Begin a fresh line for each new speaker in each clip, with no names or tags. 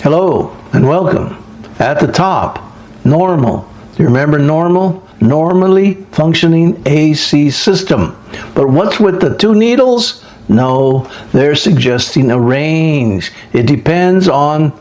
Hello and welcome. At the top, normal. Do you remember normal? Normally functioning AC system. But what's with the two needles? No, they're suggesting a range. It depends on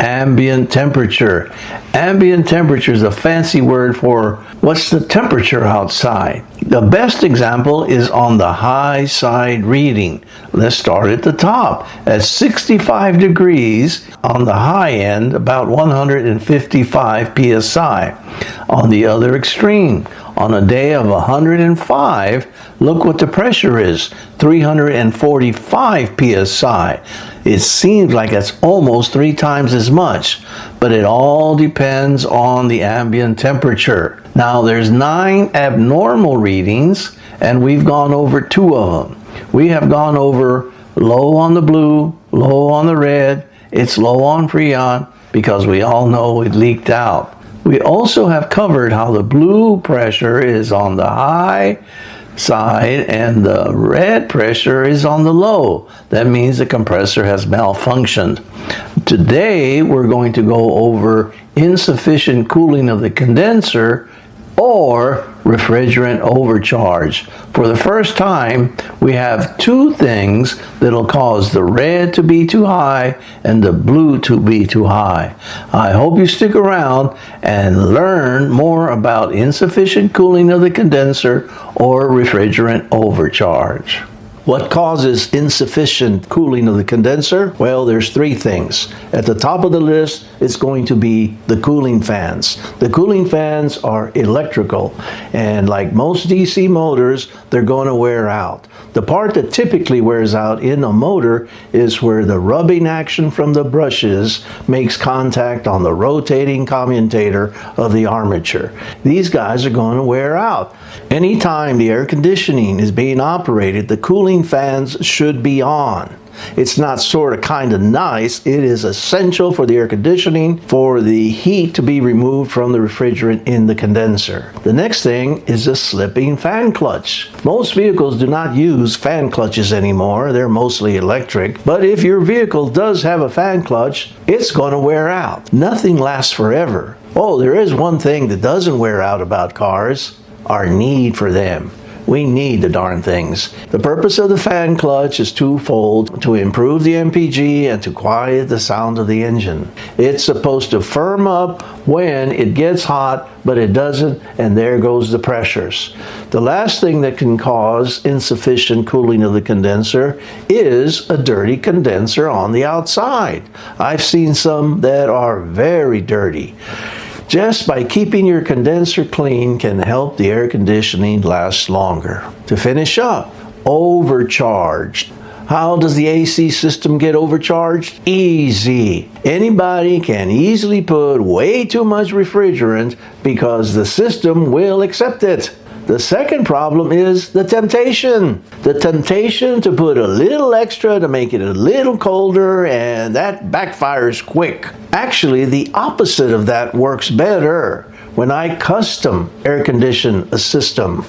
ambient temperature. Ambient temperature is a fancy word for what's the temperature outside. The best example is on the high side reading. Let's start at the top. At 65 degrees on the high end, about 155 psi. On the other extreme, on a day of 105, look what the pressure is, 345 psi. It seems like it's almost 3 times as much, but it all depends on the ambient temperature. Now there's 9 abnormal readings, and we've gone over 2 of them. We have gone over low on the blue, low on the red, it's low on Freon, because we all know it leaked out. We also have covered how the blue pressure is on the high side and the red pressure is on the low. That means the compressor has malfunctioned. Today we're going to go over insufficient cooling of the condenser or refrigerant overcharge. For the first time, we have 2 things that'll cause the red to be too high and the blue to be too high. I hope you stick around and learn more about insufficient cooling of the condenser or refrigerant overcharge. What causes insufficient cooling of the condenser? Well, there's 3 things. At the top of the list, it's going to be the cooling fans. The cooling fans are electrical, and like most DC motors, they're going to wear out. The part that typically wears out in a motor is where the rubbing action from the brushes makes contact on the rotating commutator of the armature. These guys are going to wear out. Anytime the air conditioning is being operated, the cooling fans should be on. It's not sort of kind of nice. It is essential for the air conditioning for the heat to be removed from the refrigerant in the condenser. The next thing is the slipping fan clutch. Most vehicles do not use fan clutches anymore. They're mostly electric. But if your vehicle does have a fan clutch, it's going to wear out. Nothing lasts forever. Oh, there is one thing that doesn't wear out about cars: our need for them. We need the darn things. The purpose of the fan clutch is twofold: to improve the MPG and to quiet the sound of the engine. It's supposed to firm up when it gets hot, but it doesn't, and there goes the pressures. The last thing that can cause insufficient cooling of the condenser is a dirty condenser on the outside. I've seen some that are very dirty. Just by keeping your condenser clean can help the air conditioning last longer. To finish up, overcharged. How does the AC system get overcharged? Easy. Anybody can easily put way too much refrigerant because the system will accept it. The second problem is the temptation. The temptation to put a little extra to make it a little colder, and that backfires quick. Actually, the opposite of that works better. When I custom air condition a system,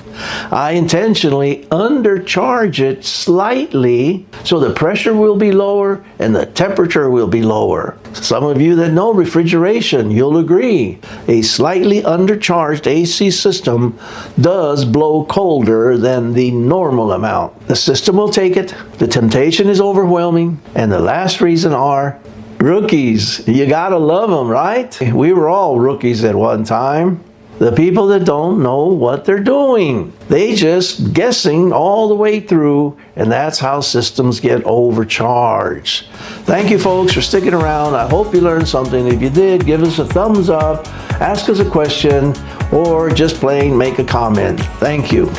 I intentionally undercharge it slightly so the pressure will be lower and the temperature will be lower. Some of you that know refrigeration, you'll agree. A slightly undercharged AC system does blow colder than the normal amount. The system will take it, the temptation is overwhelming, and the last reason are rookies. You gotta love them, right? We were all rookies at one time. The people that don't know what they're doing. They just guessing all the way through, and that's how systems get overcharged. Thank you folks for sticking around. I hope you learned something. If you did, give us a thumbs up, ask us a question, or just plain make a comment. Thank you.